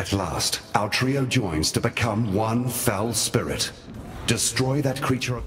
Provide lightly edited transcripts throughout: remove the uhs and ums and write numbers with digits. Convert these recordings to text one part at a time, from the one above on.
At last, our trio joins to become one foul spirit. Destroy that creature of...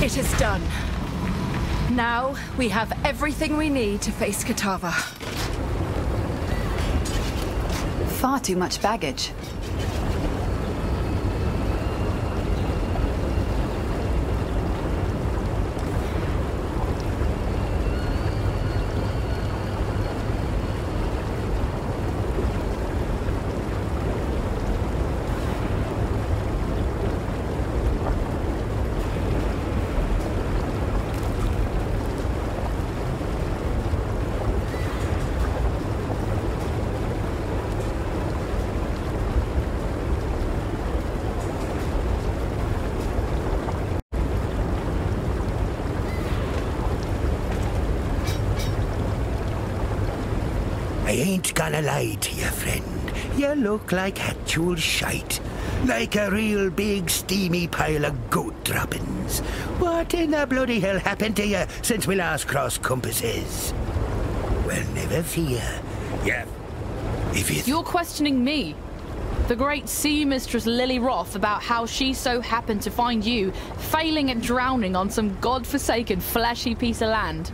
It is done. Now we have everything we need to face Kitava. Far too much baggage. I ain't gonna lie to you, friend. You look like actual shite. Like a real big steamy pile of goat droppings. What in the bloody hell happened to you since we last crossed compasses? Well, never fear. Yeah. You're questioning me, the great sea mistress Lily Roth, about how she so happened to find you failing at drowning on some godforsaken fleshy piece of land.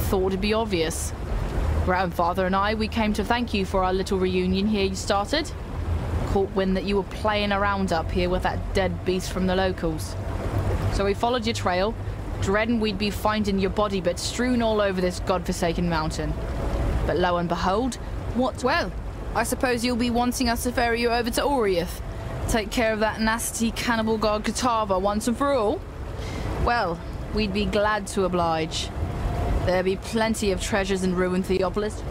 Thought it'd be obvious. Grandfather and we came to thank you for our little reunion here you started. Caught wind that you were playing around up here with that dead beast from the locals. So we followed your trail, dreading we'd be finding your body bits strewn all over this godforsaken mountain. But lo and behold, what? Well, I suppose you'll be wanting us to ferry you over to Oriath. Take care of that nasty cannibal god Kitava once and for all? Well, we'd be glad to oblige. There'll be plenty of treasures in ruined Theopolis.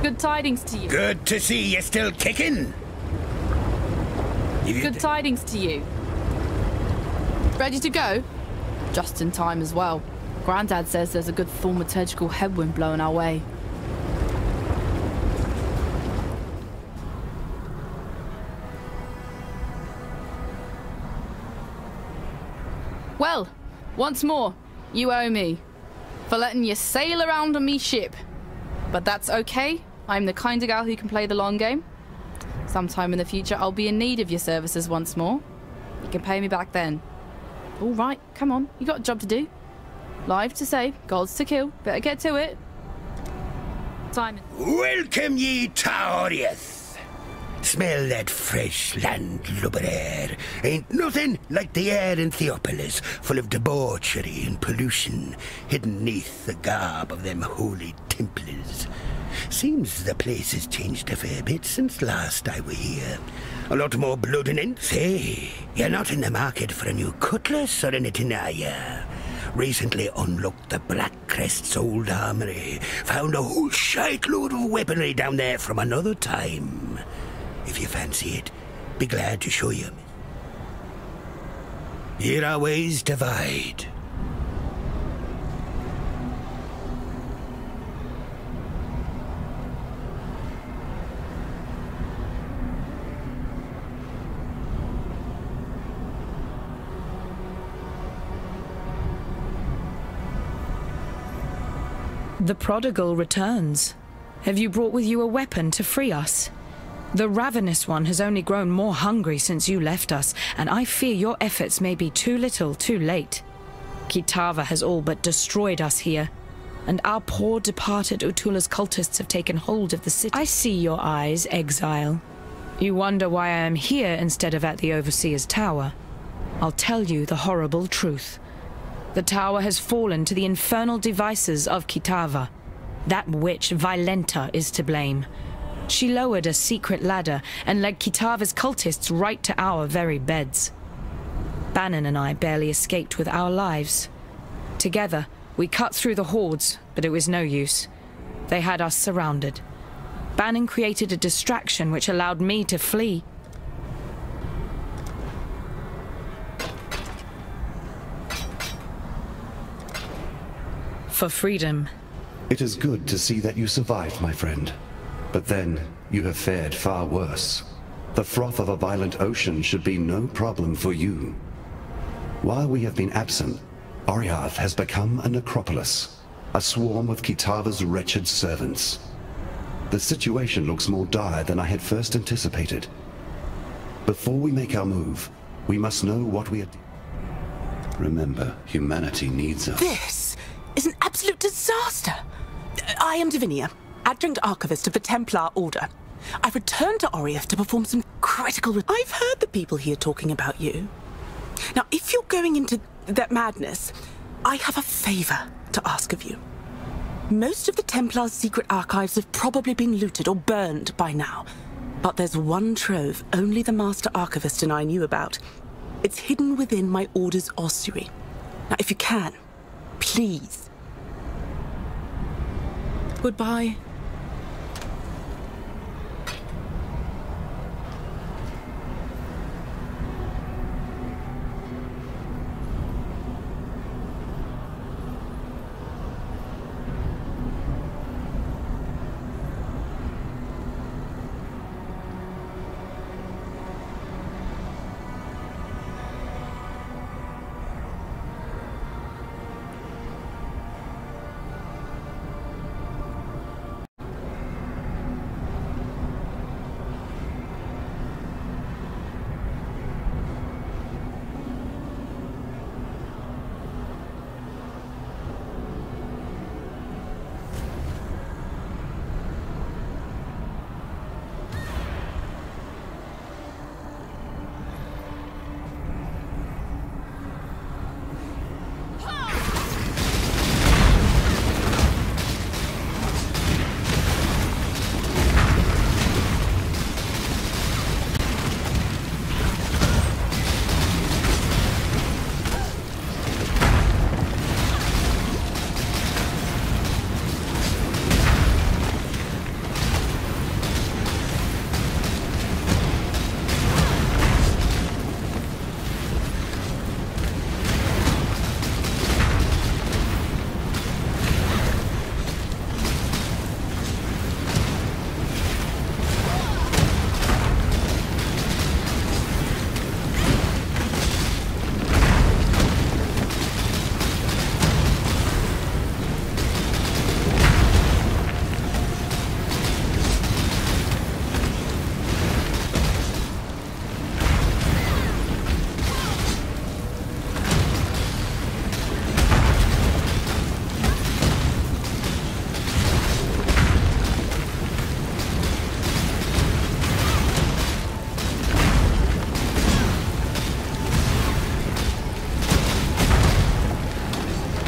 Good tidings to you. Good to see you still kicking. Good tidings to you. Ready to go? Just in time as well. Grandad says there's a good thaumaturgical headwind blowing our way. Well, once more, you owe me for letting you sail around on me ship. But that's okay. I'm the kind of gal who can play the long game. Sometime in the future, I'll be in need of your services once more. You can pay me back then. All right, come on. You got a job to do. Lives to save, gods to kill. Better get to it. Time. Welcome ye to Oriath. Smell that fresh landlubber air. Ain't nothing like the air in Theopolis, full of debauchery and pollution, hidden neath the garb of them holy Templars. Seems the place has changed a fair bit since last I were here. A lot more blood and ents, eh? You're not in the market for a new cutlass or anything, are you? Recently unlocked the Black Crest's old armory. Found a whole shite load of weaponry down there from another time. If you fancy it, be glad to show you. Here our ways divide. The prodigal returns. Have you brought with you a weapon to free us? The ravenous one has only grown more hungry since you left us, and I fear your efforts may be too little, too late. Kitava has all but destroyed us here, and our poor departed Utula's cultists have taken hold of the city. I see your eyes, Exile. You wonder why I am here instead of at the Overseer's Tower. I'll tell you the horrible truth. The tower has fallen to the infernal devices of Kitava. That witch, Violenta, is to blame. She lowered a secret ladder and led Kitava's cultists right to our very beds. Bannon and I barely escaped with our lives. Together, we cut through the hordes, but it was no use. They had us surrounded. Bannon created a distraction which allowed me to flee. For freedom. It is good to see that you survived, my friend. But then, you have fared far worse. The froth of a violent ocean should be no problem for you. While we have been absent, Oriath has become a necropolis, a swarm of Kitava's wretched servants. The situation looks more dire than I had first anticipated. Before we make our move, We must know what we are doing. Remember, humanity needs us. This is an absolute disaster. I am Divinia, Adjunct Archivist of the Templar Order. I've returned to Oriath to perform some critical... I've heard the people here talking about you. Now, if you're going into that madness, I have a favor to ask of you. Most of the Templar's secret archives have probably been looted or burned by now. But there's one trove only the Master Archivist and I knew about. It's hidden within my Order's ossuary. Now, if you can, please. Goodbye.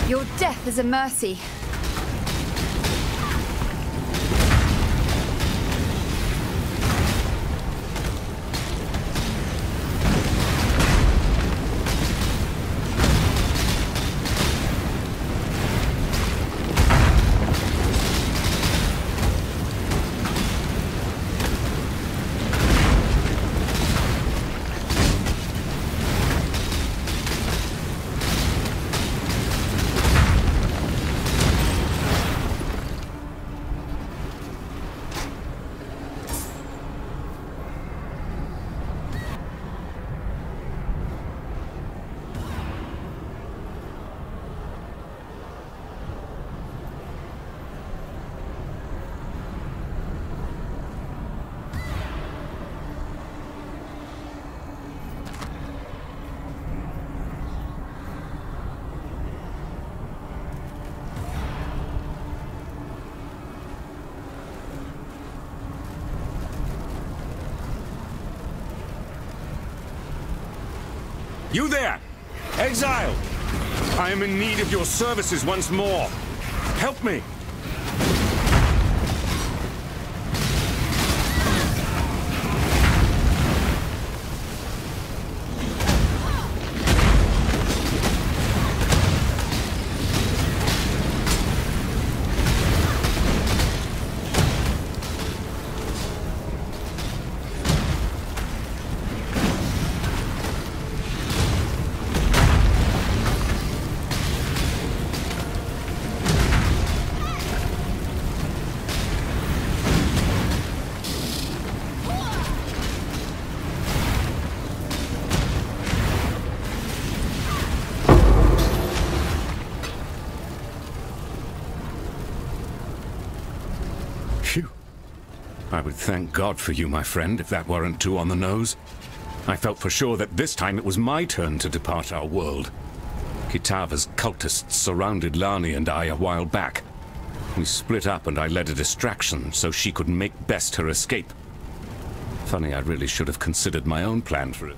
Your death is a mercy. You there! Exile! I am in need of your services once more. Help me! I would thank God for you, my friend, if that weren't too on the nose. I felt for sure that this time it was my turn to depart our world. Kitava's cultists surrounded Lani and I a while back. We split up and I led a distraction so she could make best her escape. Funny, I really should have considered my own plan for it.